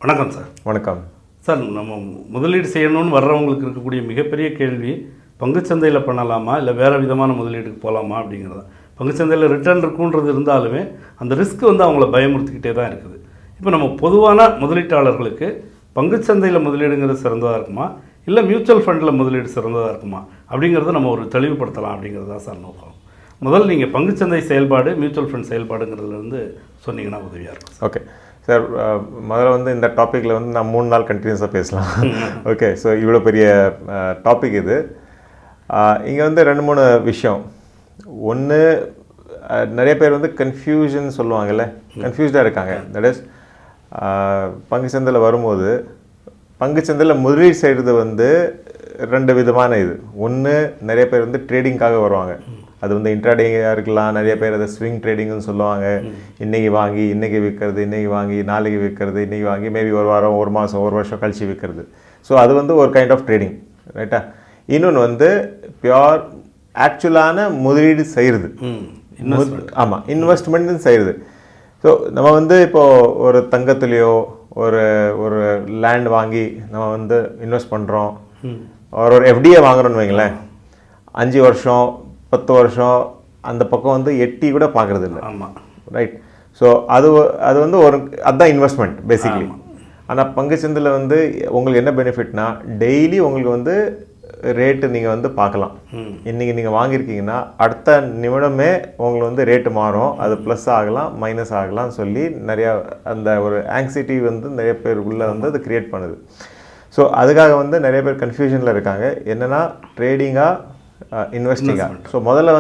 வணக்கம் சார். வணக்கம் சார். நம்ம முதலீடு செய்யணும்னு வர்றவங்களுக்கு இருக்கக்கூடிய மிகப்பெரிய கேள்வி, பங்குச்சந்தையில் பண்ணலாமா இல்லை வேறு விதமான முதலீடுக்கு போகலாமா அப்படிங்கிறது. பங்குச்சந்தையில் ரிட்டர்ன் இருக்குன்றது இருந்தாலுமே அந்த ரிஸ்க் அவங்கள பயமுறுத்திக்கிட்டே தான் இருக்குது. இப்போ நம்ம பொதுவான முதலீட்டாளர்களுக்கு பங்குச்சந்தையில் முதலீடுங்கிறது சிறந்ததாக இருக்குமா இல்லை மியூச்சுவல் ஃபண்டில் முதலீடு சிறந்ததாக இருக்குமா அப்படிங்கிறத நம்ம ஒரு தெளிவுபடுத்தலாம் அப்படிங்கிறது தான் சார் நோக்கம். முதல்ல நீங்கள் பங்குச்சந்தை செயல்பாடு மியூச்சுவல் ஃபண்ட் செயல்பாடுங்கிறதுலேருந்து சொன்னீங்கன்னா உதவியாக இருக்கும். ஓகே சார், முதல்ல இந்த டாப்பிக்கில் நான் 3 நாள் கண்டினியூஸாக பேசலாம். ஓகே, ஸோ இவ்வளோ பெரிய டாபிக் இது. இங்கே 2-3 விஷயம். ஒன்று, நிறைய பேர் கன்ஃபியூஷன் சொல்லுவாங்கல்ல, கன்ஃபியூஸ்டாக இருக்காங்க. தட் இஸ் பங்குச்சந்தையில் வரும்போது பங்குச்சந்தையில் முதலீடு செய்கிறது 2 விதமான இது. ஒன்று, நிறைய பேர் ட்ரேடிங்காக வருவாங்க. அது இன்ட்ராடேயாக இருக்கலாம். நிறைய பேர் அதை ஸ்விங் ட்ரேடிங்னு சொல்லுவாங்க. இன்றைக்கி வாங்கி இன்றைக்கி விற்கிறது, இன்றைக்கி வாங்கி நாளைக்கு விற்கிறது, இன்றைக்கி வாங்கி மேபி ஒரு வாரம், ஒரு மாதம், ஒரு வருஷம் கழிச்சு விற்கிறது. ஸோ அது ஒரு கைண்ட் ஆஃப் ட்ரேடிங், ரைட்டா? இன்னொன்று பியோர் ஆக்சுவலான முதலீடு செய்கிறது. ஆமாம், இன்வெஸ்ட்மெண்ட்னு செய்கிறது. ஸோ நம்ம இப்போது ஒரு தங்கத்துலேயோ ஒரு ஒரு லேண்ட் வாங்கி நம்ம இன்வெஸ்ட் பண்ணுறோம். ஒரு எஃப்டியை வாங்குறோன்னு வைங்களேன், 5 வருஷம் 10 வருஷம் அந்த பக்கம் எட்டி கூட பார்க்குறது இல்லை. ஆமாம், ரைட். ஸோ அது ஒரு அதுதான் இன்வெஸ்ட்மெண்ட் பேசிக்லி. ஆனால் பங்குச்சந்தையில் உங்களுக்கு என்ன பெனிஃபிட்னா, டெய்லி உங்களுக்கு ரேட்டு நீங்கள் பார்க்கலாம். இன்றைக்கி நீங்கள் வாங்கியிருக்கீங்கன்னா அடுத்த நிமிடமே உங்களுக்கு ரேட்டு மாறும். அது ப்ளஸ் ஆகலாம், மைனஸ் ஆகலாம்னு சொல்லி நிறையா அந்த ஒரு ஆங்ஸைட்டி நிறைய பேருக்குள்ளே அது க்ரியேட் பண்ணுது. ஸோ அதுக்காக நிறைய பேர் கன்ஃபியூஷனில் இருக்காங்க. என்னென்னா ட்ரேடிங்காக இன்வெஸ்டிங்காக. ஸோ முதல்ல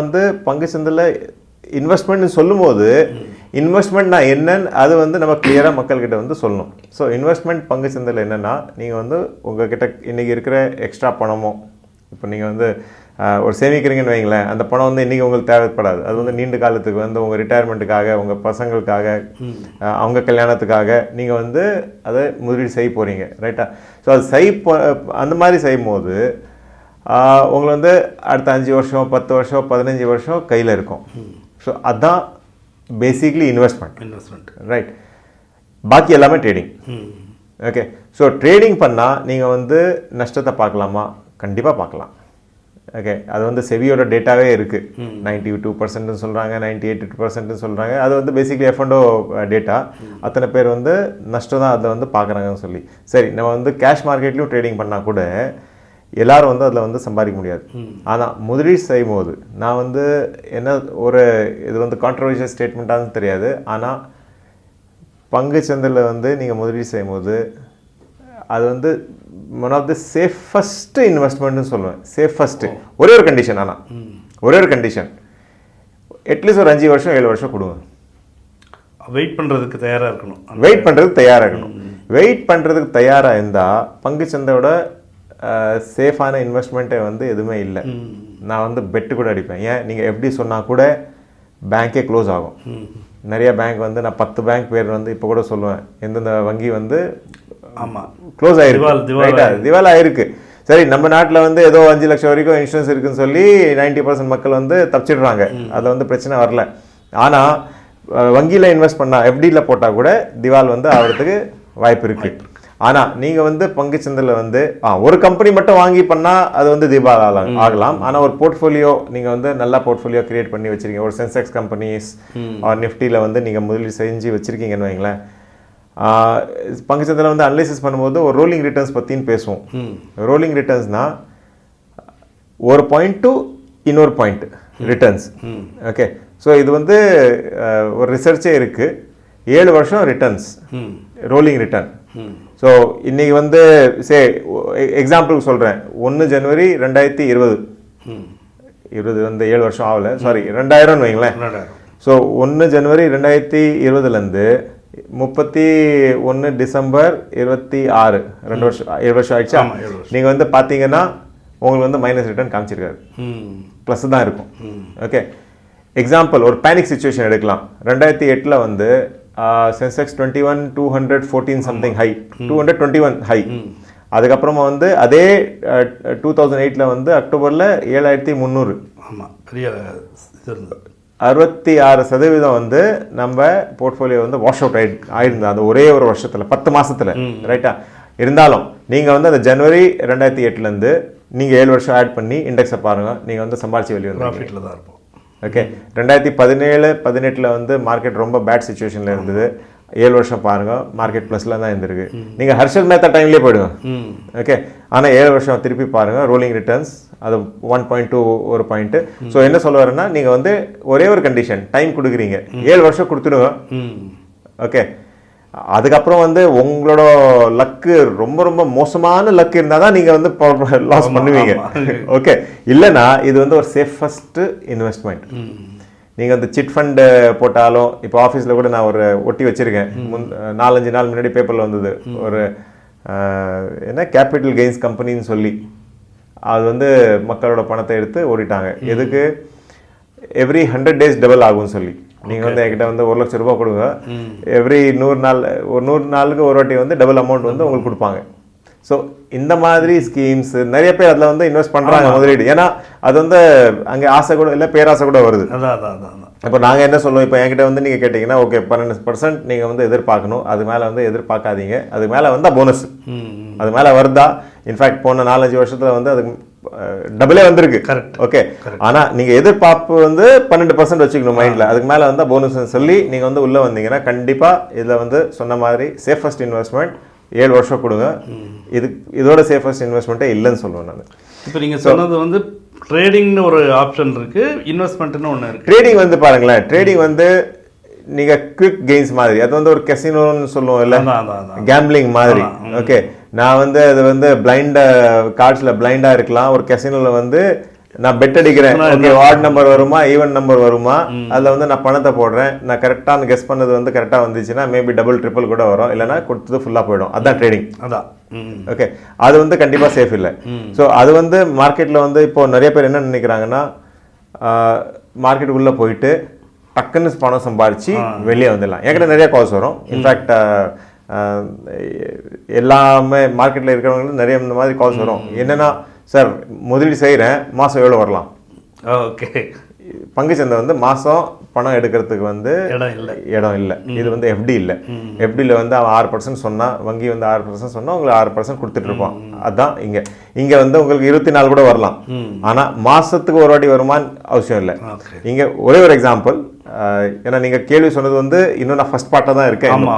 பங்குச்சந்தையில் இன்வெஸ்ட்மெண்ட்னு சொல்லும்போது இன்வெஸ்ட்மெண்ட் நான் என்னன்னு அது நம்ம கிளியராக மக்கள்கிட்ட சொல்லணும். ஸோ இன்வெஸ்ட்மெண்ட் பங்குச்சந்தையில் என்னென்னா, நீங்கள் உங்கள்கிட்ட இன்றைக்கி இருக்கிற எக்ஸ்ட்ரா பணமோ, இப்போ நீங்கள் ஒரு சேமிக்கிறீங்கன்னு வைங்களேன், அந்த பணம் இன்றைக்கி உங்களுக்கு தேவைப்படாது. அது நீண்ட காலத்துக்கு உங்கள் ரிட்டையர்மெண்ட்டுக்காக, உங்கள் பசங்களுக்காக, அவங்க கல்யாணத்துக்காக நீங்கள் அதை முதலீடு செய்ய போகிறீங்க, ரைட்டா? ஸோ அது அந்த மாதிரி செய்யும்போது உங்களை அடுத்த 5 வருஷம் 10 வருஷம் 15 வருஷம் கையில் இருக்கும். ஸோ அதுதான் பேசிக்லி இன்வெஸ்ட்மெண்ட், ரைட்? பாக்கி எல்லாமே ட்ரேடிங். ஓகே, ஸோ ட்ரேடிங் பண்ணால் நீங்கள் நஷ்டத்தை பார்க்கலாமா? கண்டிப்பாக பார்க்கலாம். ஓகே, அது செவியோட டேட்டாவே இருக்குது. 92% சொல்கிறாங்க, 98% சொல்கிறாங்க. அது பேசிக்லி F&O டேட்டா. அத்தனை பேர் நஷ்டம் தான் அதை பார்க்குறாங்கன்னு சொல்லி. சரி, நம்ம கேஷ் மார்க்கெட்லேயும் ட்ரேடிங் பண்ணால் கூட எல்லாரும் அதில் சம்பாதிக்க முடியாது. ஆனால் முதலீடு செய்யும் போது நான் என்ன ஒரு இது கான்ட்ரவர்ஷியல் ஸ்டேட்மெண்ட்டானு தெரியாது. ஆனால் பங்குச்சந்தையில் நீங்கள் முதலீடு செய்யும் போது அது ஒன் ஆஃப் த சேஃபஸ்ட்டு இன்வெஸ்ட்மெண்ட்னு சொல்லுவேன். சேஃபஸ்ட்டு ஒரே ஒரு கண்டிஷன். ஆனால் ஒரே ஒரு கண்டிஷன், அட்லீஸ்ட் ஒரு 5 வருஷம் 7 வருஷம் கொடுங்க. வெயிட் பண்ணுறதுக்கு தயாராக இருக்கணும். வெயிட் பண்ணுறதுக்கு தயாராக இருக்கணும். வெயிட் பண்ணுறதுக்கு தயாராக இருந்தால் பங்குச்சந்தையோட சேஃபான இன்வெஸ்ட்மெண்ட்டே எதுவுமே இல்லை. நான் பெட்டு கூட அடிப்பேன். ஏன், நீங்கள் எப்படி சொன்னால் கூட பேங்க்கே க்ளோஸ் ஆகும். நிறைய பேங்க் நான் 10 பேங்க் பேர் இப்போ கூட சொல்லுவேன், எந்தெந்த வங்கி ஆமாம் க்ளோஸ் ஆகிருக்கு, ரைட்டா? திவால் ஆகிருக்கு. சரி, நம்ம நாட்டில் ஏதோ 5 லட்சம் வரைக்கும் இன்சூரன்ஸ் இருக்குன்னு சொல்லி 90% மக்கள் தப்பிச்சிடுறாங்க. அதில் பிரச்சனை வரல. ஆனால் வங்கியில் இன்வெஸ்ட் பண்ணால், எஃப்டியில் போட்டால் கூட திவால் ஆகிறதுக்கு வாய்ப்பு இருக்குது. ஆனால் நீங்கள் பங்குச்சந்தையில் ஒரு கம்பெனி மட்டும் வாங்கி பண்ணால் அது திவால் ஆகலாம். ஆனால் ஒரு போர்ட்ஃபோலியோ நீங்கள் நல்லா போர்ட்ஃபோலியோ கிரியேட் பண்ணி வச்சுருக்கீங்க, ஒரு சென்செக்ஸ் கம்பெனிஸ் நிஃப்டியில் நீங்கள் முதலீடு செஞ்சு வச்சுருக்கீங்கன்னு வைங்களேன். பங்குச்சந்தையில் அனலைசிஸ் பண்ணும்போது ஒரு ரோலிங் ரிட்டர்ன்ஸ் பற்றின்னு பேசுவோம். ரோலிங் ரிட்டர்ன்ஸ்னால் ஒரு பாயிண்ட் டு இன்னொரு பாயிண்ட் ரிட்டர்ன்ஸ். ஓகே, ஸோ இது ஒரு ரிசர்ச்சே இருக்குது. 7 வருஷம் ரிட்டர்ன்ஸ், ரோலிங் ரிட்டர்ன். ஸோ இன்றைக்கி எக்ஸாம்பிளுக்கு சொல்கிறேன், 1 ஜனவரி 2020 7 வருஷம் ஆகலை, சாரி 2000 வைங்களேன். ஸோ 1 ஜனவரி 2020 31 டிசம்பர் 26 2 வருஷம் 7 வருஷம் ஆயிடுச்சா? நீங்கள் பார்த்தீங்கன்னா உங்களுக்கு மைனஸ் ரிட்டர்ன் காமிச்சிருக்காரு, ப்ளஸ் தான் இருக்கும். ஓகே, எக்ஸாம்பிள் ஒரு பேனிக் சுச்சுவேஷன் எடுக்கலாம். 2008 சென்செக்ஸ் 21,214 சம்திங் ஹை, 221 ஹை. அதுக்கப்புறமா அதே 2008 அக்டோபரில் 7,300. ஆமாம், பெரிய இது இருந்தது. 66% வந்து நம்ம போர்ட்ஃபோலியோ வந்து வாஷ் அவுட் ஆயிருந்தது அந்த ஒரே ஒரு வருஷத்துல 10 மாசத்துல, ரைட்டா? இருந்தாலும் நீங்க வந்து அந்த ஜனவரி 2008 நீங்க 7 வருஷம் ஆட் பண்ணி இண்டெக்ஸை பாருங்க, நீங்க வந்து சம்பாதிச்சு வெளியே வந்து ப்ராஃபிட்டில் தான் இருப்போம். ஓகே. 2017-18 வந்து மார்க்கெட் ரொம்ப பேட் சுச்சுவேஷன்ல இருந்தது. 7 வருஷம் பாருங்க, மார்க்கெட் ப்ளஸ்ல தான் இருந்திருக்கு. நீங்க ஹர்ஷல் மேத்தா டைம்லேயே போயிடுங்க. ஓகே. ஆனால் 7 வருஷம் திருப்பி பாருங்க, ரோலிங் ரிட்டர்ன்ஸ் அது 1.2 ஒரு பாயிண்ட். ஸோ என்ன சொல்ல வரேன்னா, நீங்கள் வந்து ஒரே ஒரு கண்டிஷன் டைம் கொடுக்குறீங்க, 7 வருஷம் கொடுத்துடுங்க. ஓகே. அதுக்கப்புறம் வந்து உங்களோட லக்கு ரொம்ப ரொம்ப மோசமான லக்கு இருந்தால் தான் நீங்கள் வந்து லாஸ் பண்ணுவீங்க. ஓகே. இல்லைன்னா இது வந்து ஒரு சேஃபஸ்ட் இன்வெஸ்ட்மெண்ட். நீங்கள் அந்த சிட் ஃபண்டு போட்டாலும், இப்போ ஆஃபீஸில் கூட நான் ஒரு ஒட்டி வச்சுருக்கேன், 4-5 நாள் முன்னாடி பேப்பரில் வந்தது, ஒரு என்ன கேபிட்டல் கெயின்ஸ் கம்பெனின்னு சொல்லி. அது வந்து மக்களோட பணத்தை எடுத்து ஓடிட்டாங்க. எதுக்கு? எவ்ரி 100 days டபுள் ஆகும்னு சொல்லி. நீங்கள் வந்து என்கிட்ட வந்து 1 லட்சம் ரூபாய் கொடுங்க, எவ்ரி 100 நாளுக்கு ஒரு வாட்டி வந்து டபுள் அமௌண்ட் வந்து உங்களுக்கு கொடுப்பாங்க. ஸோ இந்த மாதிரி ஸ்கீம்ஸ் நிறைய பேர் அதில் வந்து இன்வெஸ்ட் பண்ணுறாங்க முதலீடு. ஏன்னா அது வந்து அங்கே ஆசை கூட இல்லை, பேராசை கூட வருது. இப்போ நாங்கள் என்ன சொல்லுவோம், இப்போ என்கிட்ட வந்து நீங்கள் கேட்டிங்கன்னா, ஓகே 12% நீங்கள் வந்து எதிர்பார்க்கணும், அது மேலே வந்து எதிர்பார்க்காதீங்க, அது மேலே வந்தால் போனஸ், அது மேலே வருதா? இன்ஃபேக்ட் போன 4-5 வருஷத்தில் வந்து அதுக்கு டபுளே வந்திருக்கு. கரெக்ட். ஓகே. ஆனால் நீங்கள் எதிர்பார்ப்பு வந்து 12% வச்சுக்கணும் மைண்டில், அதுக்கு மேலே வந்தால் போனஸ்ன்னு சொல்லி நீங்கள் வந்து உள்ளே வந்தீங்கன்னா கண்டிப்பாக இதில் வந்து சொன்ன மாதிரி சேஃபஸ்ட் இன்வெஸ்ட்மெண்ட் 7 வருஷம் கொடுங்க. இதோட சேஃபஸ்ட் இன்வெஸ்ட்மெண்ட்டே இல்லைன்னு சொல்லுவேன் நான். இப்போ நீங்கள் சொன்னது வந்து ட்ரேடிங்னு ஒரு ஆப்ஷன் இருக்கு, இன்வெஸ்ட்மெண்ட்னு ஒன்று இருக்கு. ட்ரேடிங் வந்து பாருங்களேன், ட்ரேடிங் வந்து நீங்க குவிக் கெயின்ஸ் மாதிரி, அது வந்து ஒரு கெசினோன்னு சொல்லுவோம் இல்லை, கேம்பிளிங் மாதிரி. ஓகே. நான் வந்து அது வந்து பிளைண்டா கார்ட்ஸ்ல பிளைண்டா இருக்கலாம், ஒரு கெசினோல வந்து நான் பெட் அடிக்கிறேன், ஓகே வார்டு நம்பர் வருமா ஈவன் நம்பர் வருமா, அதில் வந்து நான் பணத்தை போடுறேன், நான் கரெக்டான கெஸ் பண்ணது வந்து கரெக்டாக வந்துச்சுன்னா மேபி டபுள் ட்ரிபிள் கூட வரும், இல்லைன்னா கொடுத்தது ஃபுல்லாக போயிடும். அதுதான் ட்ரேடிங். அதான். ஓகே. அது வந்து கண்டிப்பாக சேஃப் இல்லை. ஸோ அது வந்து மார்க்கெட்டில் வந்து இப்போ நிறைய பேர் என்ன நினைக்கிறாங்கன்னா, மார்க்கெட்டுக்குள்ளே போயிட்டு டக்குன்னு பணம் சம்பாதிச்சு வெளியே வந்துடலாம். என்கிட்ட நிறைய கால்ஸ் வரும். இன்ஃபேக்ட் எல்லாமே மார்க்கெட்டில் இருக்கிறவங்களுக்கு நிறைய இந்த மாதிரி கால்ஸ் வரும். என்னென்னா, சார் முதலீடு செய்கிறேன், மாதம் எவ்வளோ வரலாம்? ஓகே. பங்குச்சந்தை வந்து மாதம் பணம் எடுக்கிறதுக்கு வந்து இடம் இல்லை. இது வந்து எஃப்டி இல்லை. எஃப்டியில் வந்து அவன் 6% சொன்னால், வங்கி வந்து 6% சொன்னால் உங்களுக்கு 6% கொடுத்துட்ருப்பான். அதுதான் இங்கே வந்து உங்களுக்கு 24 கூட வரலாம். ஆனால் மாதத்துக்கு ஒரு வாட்டி வருமானு அவசியம் இல்லை. இங்கே ஒரே ஒரு எக்ஸாம்பிள், ஏன்னா நீங்கள் கேள்வி சொன்னது வந்து இன்னும் நான் ஃபஸ்ட் பார்ட்டாக தான் இருக்கேன்.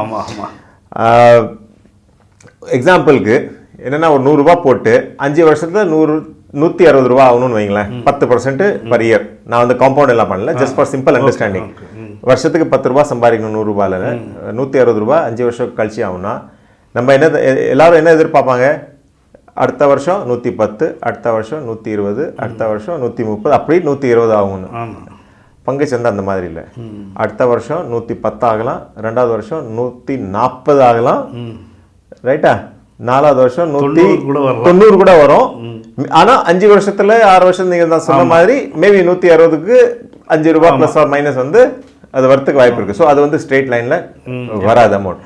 எக்ஸாம்பிளுக்கு என்னென்னா, ஒரு 100 ரூபா போட்டு 5 வருஷத்துல 160 ரூபா ஆகணும்னு வைங்களேன், 10% பர் இயர். நான் வந்து காம்பவுண்ட் எல்லாம் பண்ணல, ஜஸ்ட் ஃபார் சிம்பிள் அண்டர்ஸ்டாண்டிங். வருஷத்துக்கு 10 ரூபா சம்பாதிக்கணும் 100 ரூபாயில், 160 ரூபா 5 வருஷம் கழிச்சு ஆகும்னா நம்ம எல்லாரும் என்ன எதிர்பார்ப்பாங்க? அடுத்த வருஷம் 110, அடுத்த வருஷம் 120, அடுத்த வருஷம் 130, அப்படி 120 ஆகும்னு. பங்கு சந்தை அந்த மாதிரி இல்லை. அடுத்த வருஷம் 110 ஆகலாம், 2வது வருஷம் 140 ஆகலாம், ரைட்டா? 4வது வருஷம் 190 கூட வரும். ஆனா 5 வருஷத்துல 6 வருஷம் நீங்க தான் சொன்ன மாதிரி மேபி 160க்கு 5 ரூபாய் பிளஸ் ஆர் மைனஸ் வந்து அது வரத்துக்கு வாய்ப்பு இருக்கு. ஸோ அது வந்து ஸ்ட்ரெயிட் லைன்ல வராது amount.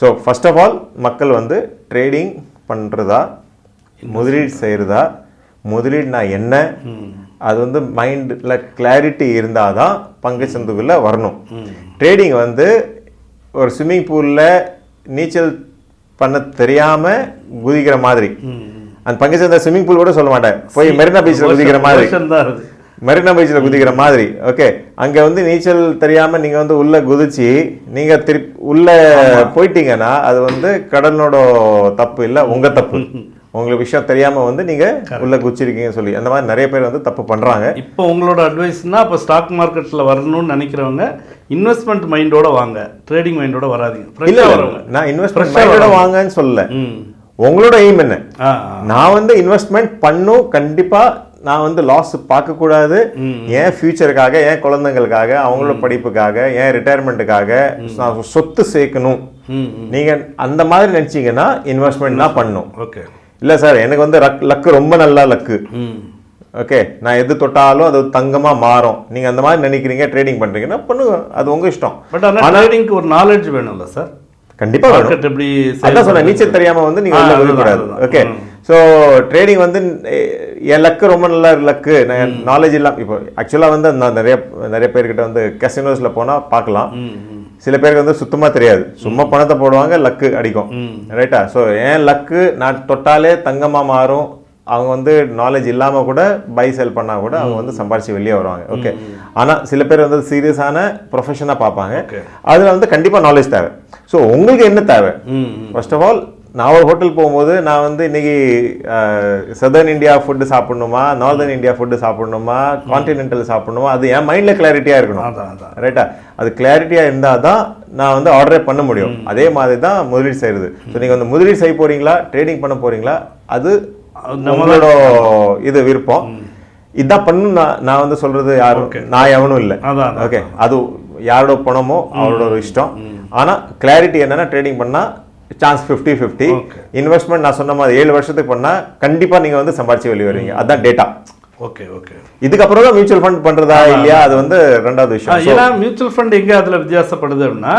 So first of all மக்கள் வந்து ட்ரேடிங் பண்றதா, முதலீடு செய்யறதா, முதலீடுனா என்ன, அது வந்து மைண்டில் கிளாரிட்டி இருந்தால் தான் பங்கு சந்தைக்குள்ள வரணும். ட்ரேடிங் வந்து ஒரு ஸ்விம்மிங் பூலில் நீச்சல் பண்ண தெரியாம குதிக்கிற மாதிரி. அந்த பங்கு சந்தை ஸ்விம்மிங் பூல் கூட சொல்ல மாட்டேன், போய் மெரினா பீச்சில் குதிக்கிற மாதிரி, மெரினா பீச்சில் குதிக்கிற மாதிரி. ஓகே. அங்கே வந்து நீச்சல் தெரியாம நீங்க வந்து உள்ள குதிச்சு நீங்க திருப்பி உள்ள போயிட்டீங்கன்னா அது வந்து கடலோட தப்பு இல்லை, உங்க தப்பு. உங்களுக்கு விஷயம் தெரியாம வந்து நீங்க உள்ள குச்சிருக்கீங்கன்னு சொல்லி அந்த மாதிரி நிறைய பேர் வந்து தப்பு பண்றாங்க. இப்போ உங்களோட அட்வைஸ்னா, இப்போ ஸ்டாக் மார்க்கெட்ல வரணும்னு நினைக்கிறவங்க இன்வெஸ்ட்மெண்ட் மைண்டோட வாங்க, ட்ரேடிங் மைண்டோட வராதீங்க. இல்ல, நான் இன்வெஸ்ட்மெண்ட் மைண்டோட வாங்கன்னு சொல்லல. உங்களோட எய்ம் என்ன? நான் வந்து இன்வெஸ்ட்மெண்ட் பண்ணும், கண்டிப்பா நான் வந்து லாஸ் பார்க்க கூடாது. ஏன் ஃபியூச்சருக்காக, ஏன் குழந்தைங்களுக்காக, அவங்களோட படிப்புக்காக, ஏன் ரிட்டையர்மெண்ட்டுக்காக நான் சொத்து சேர்க்கணும். நீங்க அந்த மாதிரி நினைச்சீங்கன்னா இன்வெஸ்ட்மெண்ட் தான் பண்ணும். ஓகே. இல்ல சார், எனக்கு வந்து லக்கு ரொம்ப நல்லா லக்கு, ஓகே, நான் எது தொட்டாலும் அது தங்கமா மாறும், நீங்க அந்த மாதிரி நினைக்கிறீங்க, ட்ரேடிங் பண்றீங்கன்னா பண்ணுங்க, அது உங்க இஷ்டம். பட் ஆனா ட்ரேடிங்க்கு ஒரு நாலேஜ் வேணும்ல சார்? கண்டிப்பா வேணும். அதான் சொன்னேன், நீச்சல் தெரியாம வந்து நீங்க உள்ள வரக்கூடாது. ஓகே. ஸோ ட்ரேடிங் வந்து என் லக்கு ரொம்ப நல்ல லக்கு நாலேஜ் இல்லாமல் இப்போ ஆக்சுவலாக வந்து நான் நிறைய பேர்கிட்ட வந்து கசினோஸில் போனால் பார்க்கலாம். சில பேருக்கு வந்து சுத்தமாக தெரியாது, சும்மா பணத்தை போடுவாங்க, லக்கு அடிக்கும், ரைட்டா? ஸோ ஏன் லக்கு நான் தொட்டாலே தங்கமாக மாறும், அவங்க வந்து நாலேஜ் இல்லாமல் கூட பை செல் பண்ணால் கூட அவங்க வந்து சம்பாரிச்சு வெளியே வருவாங்க. ஓகே, ஆனால் சில பேர் வந்து சீரியஸான ப்ரொஃபஷனாக பார்ப்பாங்க. அதில் வந்து கண்டிப்பாக நாலேஜ் தேவை. ஸோ உங்களுக்கு என்ன தேவை? ஃபர்ஸ்ட் ஆஃப் ஆல், நான் ஒரு ஹோட்டல் போகும்போது நான் வந்து இன்னைக்கு சதர்ன் இந்தியா ஃபுட்டு சாப்பிடணுமா, நார்தர்ன் இந்தியா ஃபுட்டு சாப்பிடணுமா, கான்டினென்டல் சாப்பிடணுமா, அது என் மைண்டில் கிளாரிட்டியாக இருக்கணும், ரைட்டா? அது கிளாரிட்டியாக இருந்தால் தான் நான் வந்து ஆர்டரே பண்ண முடியும். அதே மாதிரி தான் முதலீடு செய்கிறது. ஸோ நீங்கள் வந்து முதலீடு செய்ய போகிறீங்களா, ட்ரேடிங் பண்ண போகிறீங்களா, அது நம்மளோட இது விருப்பம். இதான் பண்ணு நான் வந்து சொல்றது யாரும் நான் எவனும் இல்லை. ஓகே, அது யாரோட பணமோ அவரோட ஒரு இஷ்டம். ஆனா கிளாரிட்டி என்னன்னா, ட்ரேடிங் பண்ணா சான்ஸ் 50-50. இன்வெஸ்ட்மெண்ட் நான் சொன்ன மாதிரி 7 வருஷத்துக்கு பண்ணா கண்டிப்பா நீங்க வந்து சம்பாரிச்சு வெளியே வருவீங்க. அதான் டேட்டா. Okay okay. இதுக்கப்புறம் தான் மியூச்சுவல் ஃபண்ட் பண்றதா இல்லையா, அது வந்து ரெண்டாவது விஷயம். ஏன்னா மியூச்சுவல் ஃபண்ட் எங்க அதுல வித்தியாசப்படுது அப்படின்னா,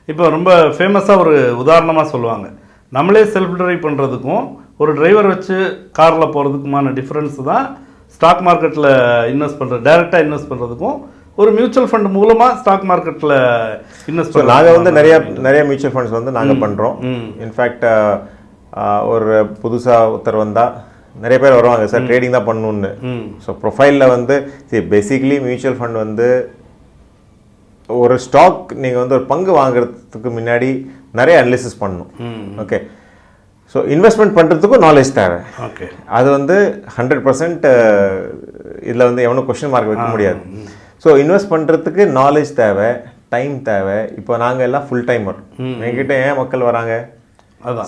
இப்போ ரொம்ப ஃபேமஸா ஒரு உதாரணமா சொல்லுவாங்க, நம்மளே செல்ஃப் டிரைவ் பண்றதுக்கும் ஒரு டிரைவர் வச்சு காரில் போகிறதுக்குமான டிஃப்ரென்ஸ் தான் ஸ்டாக் மார்க்கெட்டில் இன்வெஸ்ட் பண்ணுறது, டைரெக்டாக இன்வெஸ்ட் பண்ணுறதுக்கும் ஒரு மியூச்சுவல் ஃபண்ட் மூலமாக ஸ்டாக் மார்க்கெட்டில் இன்வெஸ்ட் பண்ணுறோம். நாங்கள் வந்து நிறைய மியூச்சுவல் ஃபண்ட்ஸ் வந்து நாங்கள் பண்ணுறோம். இன்ஃபேக்ட் ஒரு புதுசாக ஒருத்தர் வந்தால் நிறைய பேர் வருவாங்க, சார் ட்ரேடிங் தான் பண்ணணுன்னு. ஸோ ப்ரொஃபைலில் வந்து பேசிக்லி மியூச்சுவல் ஃபண்ட் வந்து ஒரு ஸ்டாக் நீங்கள் வந்து ஒரு பங்கு வாங்குறதுக்கு முன்னாடி நிறைய அனலிசிஸ் பண்ணணும். ஓகே, ஸோ இன்வெஸ்ட்மெண்ட் பண்ணுறதுக்கும் நாலேஜ் தேவை. ஓகே, அது வந்து 100% இதில் வந்து எவனும் கொஸ்டின் மார்க் வைக்க முடியாது. ஸோ இன்வெஸ்ட் பண்ணுறதுக்கு நாலேஜ் தேவை, டைம் தேவை. இப்போ நாங்கள் எல்லாம் ஃபுல் டைமர். என்கிட்ட ஏன் மக்கள் வராங்க,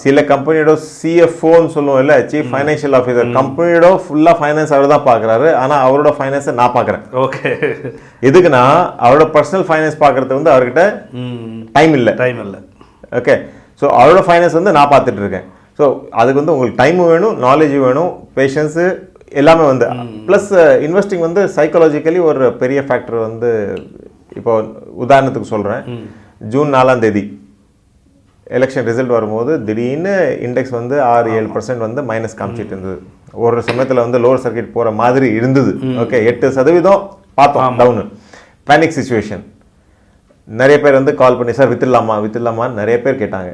சில கம்பெனியோட சிஎஃப்ஓன்னு சொல்லுவோம் இல்லை, சீஃப் ஃபைனான்ஷியல் ஆஃபீஸர், கம்பெனியோட ஃபுல்லாக ஃபைனான்ஸ் அவர் தான் பார்க்குறாரு, ஆனால் அவரோட ஃபைனான்ஸை நான் பார்க்குறேன். ஓகே, எதுக்குன்னா அவரோட பர்சனல் ஃபைனான்ஸ் பார்க்குறதுக்கு வந்து அவர்கிட்ட டைம் இல்லை. ஓகே, ஸோ அவரோட ஃபைனான்ஸ் வந்து நான் பார்த்துட்டு இருக்கேன். ஸோ அதுக்கு வந்து உங்களுக்கு டைமும் வேணும், நாலேஜும் வேணும், பேஷன்ஸு எல்லாமே வந்து. ப்ளஸ் இன்வெஸ்டிங் வந்து சைக்காலஜிக்கலி ஒரு பெரிய ஃபேக்டர் வந்து. இப்போ உதாரணத்துக்கு சொல்கிறேன், ஜூன் 4ஆம் தேதி எலெக்ஷன் ரிசல்ட் வரும்போது திடீர்னு இண்டெக்ஸ் வந்து 6-7% வந்து மைனஸ் காமிச்சிட்டு இருந்தது. ஒரு சமயத்தில் வந்து லோவர் சர்க்கிட் போகிற மாதிரி இருந்தது. ஓகே, 8% பார்த்தோம் டவுனு. Panic situation. நிறைய பேர் வந்து கால் பண்ணி, சார் வித்துடலாமான்னு நிறைய பேர் கேட்டாங்க.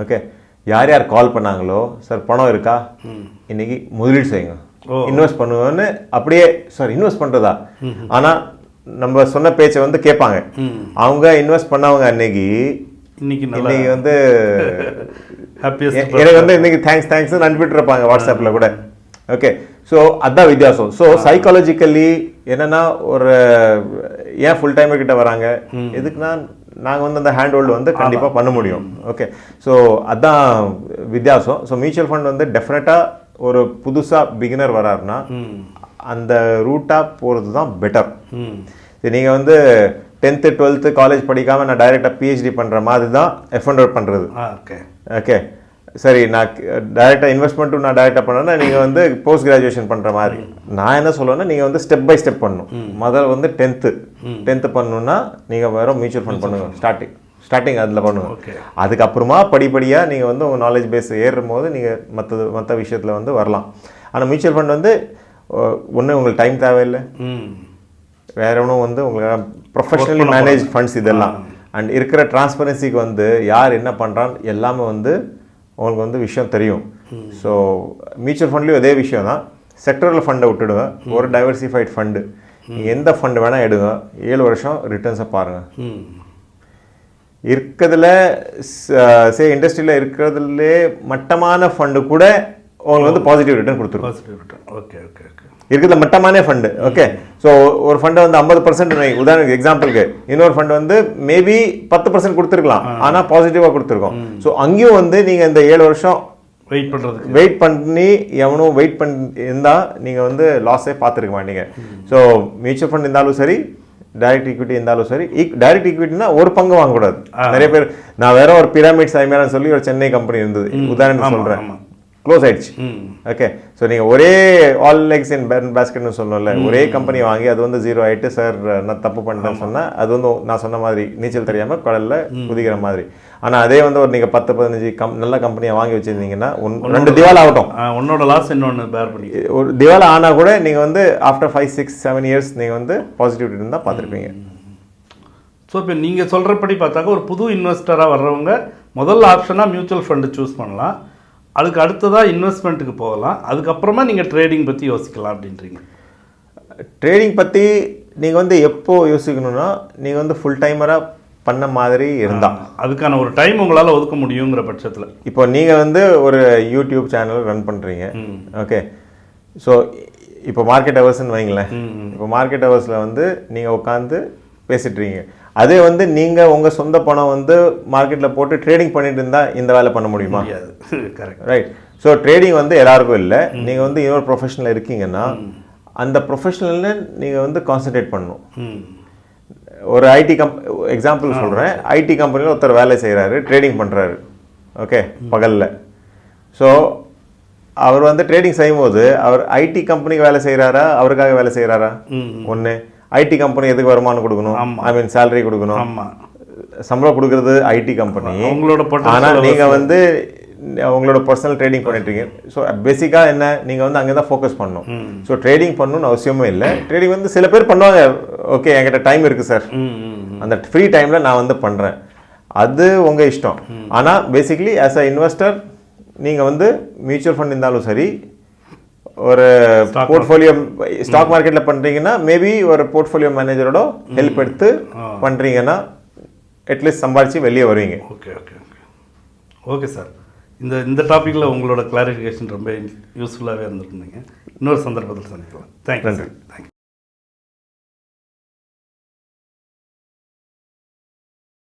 ஓகே, யார் யார் கால் பண்ணாங்களோ, சார் பணம் இருக்கா, இன்னைக்கு முதலீடு செய்யுங்க, இன்வெஸ்ட் பண்ணுவோன்னு. அப்படியே சார் இன்வெஸ்ட் பண்ணுறதா, ஆனால் நம்ம சொன்ன பேச்சை வந்து கேட்பாங்க. அவங்க இன்வெஸ்ட் பண்ணவங்க இன்னைக்கு வந்து எனக்கு வந்து இன்னைக்கு தேங்க்ஸ் அனுப்பிட்டு இருப்பாங்க வாட்ஸ்அப்பில் கூட. ஓகே, ஸோ அதான் வித்தியாசம். ஸோ சைக்காலஜிக்கலி என்னன்னா, ஒரு ஏன் ஃபுல் டைமர் கிட்ட வராங்க, எதுக்குன்னா நாங்கள் வந்து அந்த ஹேண்ட் ஹோல்டு வந்து கண்டிப்பாக பண்ண முடியும். ஓகே, ஸோ அதான் வித்தியாசம். ஸோ மியூச்சுவல் ஃபண்ட் வந்து டெஃபினட்டாக ஒரு புதுசாக பிகினர் வராருன்னா அந்த ரூட்டாக போகிறது தான் பெட்டர். நீங்கள் வந்து 10th 12th காலேஜ் படிக்காமல் நான் டைரெக்டாக பிஹெச்டி பண்ணுற மாதிரி தான் எஃப்என்டர் பண்ணுறது. ஓகே, சரி, நான் டைரெக்டாக இன்வெஸ்ட்மெண்ட்டும் நான் டைரெக்டாக பண்ணேன்னா நீங்கள் வந்து போஸ்ட் கிராஜுவேஷன் பண்ணுற மாதிரி. நான் என்ன சொல்லுவேன்னா, நீங்கள் வந்து ஸ்டெப் பை ஸ்டெப் பண்ணணும். முதல்ல வந்து 10th பண்ணணுன்னா நீங்கள் வேறு மியூச்சுவல் ஃபண்ட் பண்ணுங்க, ஸ்டார்டிங் அதில் பண்ணுங்க. அதுக்கப்புறமா படிப்படியாக நீங்கள் வந்து உங்கள் நாலேஜ் பேஸ் ஏறும் போது நீங்கள் மற்ற விஷயத்தில் வந்து வரலாம். ஆனால் மியூச்சுவல் ஃபண்ட் வந்து ஒன்று உங்களுக்கு டைம் தேவையில்லை, வேற ஒன்றும் வந்து உங்களுக்கு ப்ரொஃபஷனலி மேனேஜ் ஃபண்ட்ஸ் இதெல்லாம். அண்ட் இருக்கிற டிரான்ஸ்பரன்சிக்கு வந்து யார் என்ன பண்ணுறான்னு எல்லாமே வந்து உங்களுக்கு வந்து விஷயம் தெரியும். ஸோ மியூச்சுவல் ஃபண்ட்லேயும் அதே விஷயம் தான். செக்டரல் ஃபண்டை விட்டுடுங்க, ஒரு டைவர்சிஃபைட் ஃபண்டு. நீங்கள் எந்த ஃபண்டு வேணால் எடுங்க, 7 வருஷம் ரிட்டர்ன்ஸை பாருங்கள். இருக்கிறதுல இண்டஸ்ட்ரியில் இருக்கிறதுலே மட்டமான ஃபண்டு கூட உங்களுக்கு வந்து பாசிட்டிவ் ரிட்டர்ன் கொடுத்துருக்கும். ஓகே ஓகே ஓகே, இருக்கிறதுல மட்டமானே ஃபண்டு. ஓகே, ஸோ ஒரு ஃபண்டை வந்து 50% உதாரணத்துக்கு எக்ஸாம்பிளுக்கு, இன்னொரு ஃபண்டு வந்து மேபி 10% கொடுத்துருக்கலாம், ஆனால் பாசிட்டிவாக கொடுத்துருக்கோம். ஸோ அங்கேயும் வந்து நீங்கள் இந்த 7 வருஷம் வெயிட் பண்ணி எவனும் வெயிட் பண்ணி இருந்தால் நீங்கள் வந்து லாஸே பார்த்துருக்க மாட்டீங்க. ஸோ மியூச்சுவல் ஃபண்ட் இருந்தாலும் சரி, டைரக்ட் ஈக்விட்டி இருந்தாலும் சரி. டைரக்ட் ஈக்விட்டினா ஒரு பங்கு வாங்கக்கூடாது. நிறைய பேர், நான் வேற ஒரு பிரமிட் சைமேரான்னு சொல்லி ஒரு சென்னை கம்பெனி இருந்தது, உதாரணத்துக்கு சொல்கிறேன். க்ளோஸ் ஆயிடுச்சு. ஓகே, ஸோ நீங்கள் ஒரே ஆல் லெக்ஸ் இன் பேஸ்கெட்னு சொல்லணும்ல, ஒரே கம்பெனி வாங்கி அது வந்து 0 ஆகிட்டு சார் நான் தப்பு பண்ணிட்டேன்னு சொன்னால் அது வந்து நான் சொன்ன மாதிரி நீச்சல் தெரியாமல் கடலில் குதிக்கிற மாதிரி. ஆனால் அதே வந்து ஒரு நீங்கள் 10-15 நல்ல கம்பெனியை வாங்கி வச்சுருந்தீங்கன்னா 2 திவால் ஆகட்டும், உன்னோட லாஸ் இன்னொன்று பேர் பண்ணி ஒரு திவால் ஆனால் கூட நீங்கள் வந்து ஆஃப்டர் 5-6-7 இயர்ஸ் நீங்கள் வந்து பாசிட்டிவிட்டி இருந்தால் பார்த்துருப்பீங்க. ஸோ இப்போ நீங்கள் சொல்கிறபடி பார்த்தாக்க ஒரு புது இன்வெஸ்டராக வர்றவங்க முதல் ஆப்ஷனாக மியூச்சுவல் ஃபண்டு சூஸ் பண்ணலாம், அதுக்கு அடுத்ததாக இன்வெஸ்ட்மெண்ட்டுக்கு போகலாம், அதுக்கப்புறமா நீங்கள் ட்ரேடிங் பற்றி யோசிக்கலாம் அப்படின்றீங்க. ட்ரேடிங் பற்றி நீங்கள் வந்து எப்போ யோசிக்கணும்னா நீங்கள் வந்து ஃபுல் டைமராக பண்ண மாதிரி இருந்தால் அதுக்கான ஒரு டைம் உங்களால் ஒதுக்க முடியுங்கிற பட்சத்தில். இப்போ நீங்கள் வந்து ஒரு யூடியூப் சேனல் ரன் பண்ணுறீங்க, ஓகே, ஸோ இப்போ மார்க்கெட் ஹவர்ஸ்ன்னு வைங்களேன். இப்போ மார்க்கெட் ஹவர்ஸில் வந்து நீங்கள் உட்காந்து பேசிட்டுருக்கீங்க, அதே வந்து நீங்கள் உங்கள் சொந்த பணம் வந்து மார்க்கெட்டில் போட்டு ட்ரேடிங் பண்ணிட்டு இருந்தால் இந்த வேலை பண்ண முடியுமா? Correct, right. ஸோ ட்ரேடிங் வந்து எல்லாருக்கும் இல்லை. நீங்கள் வந்து இன்னொரு ப்ரொஃபஷனில் இருக்கீங்கன்னா அந்த ப்ரொஃபஷனலில் நீங்கள் வந்து கான்சன்ட்ரேட் பண்ணணும். ஒரு ஐடி எக்ஸாம்பிள் சொல்கிறேன், ஐடி கம்பெனியில் ஒருத்தர் வேலை செய்கிறாரு, ட்ரேடிங் பண்ணுறாரு, ஓகே, பகலில். ஸோ அவர் வந்து ட்ரேடிங் செய்யும்போது அவர் ஐடி கம்பெனிக்கு வேலை செய்கிறாரா, அவருக்காக வேலை செய்கிறாரா? ஒன்று, ஐடி கம்பெனி எதுக்கு வருமானம் கொடுக்கணும், ஐ மீன் சேலரி கொடுக்கணும், சம்பளம் கொடுக்கறது ஐடி கம்பெனி. ஆனால் நீங்கள் வந்து உங்களோட பர்சனல் ட்ரேடிங் பண்ணிட்டுருக்கீங்க. ஸோ பேசிக்காக என்ன, நீங்கள் வந்து அங்கே தான் ஃபோக்கஸ் பண்ணணும். ஸோ ட்ரேடிங் பண்ணணும்னு அவசியமே இல்லை. ட்ரேடிங் வந்து சில பேர் பண்ணுவாங்க, ஓகே என்கிட்ட டைம் இருக்குது சார், அந்த ஃப்ரீ டைமில் நான் வந்து பண்ணுறேன், அது உங்கள் இஷ்டம். ஆனால் பேசிக்கலி ஆஸ் அ இன்வெஸ்டர் நீங்கள் வந்து மியூச்சுவல் ஃபண்ட் இருந்தாலும் சரி, ஒரு போர்ட்ஃபோலியோ ஸ்டாக் மார்க்கெட்டில் பண்ணுறீங்கன்னா மேபி ஒரு போர்ட்ஃபோலியோ மேனேஜரோட ஹெல்ப் எடுத்து பண்ணுறீங்கன்னா அட்லீஸ்ட் சம்பாதிச்சு வெளியே வருவீங்க. Okay okay okay okay sir, இந்த டாப்பிக்கில் உங்களோட கிளாரிஃபிகேஷன் ரொம்ப யூஸ்ஃபுல்லாகவே இருந்திருந்தீங்க. இன்னொரு சந்தர்ப்பத்தில் சந்திக்கலாம். தேங்க்யூ.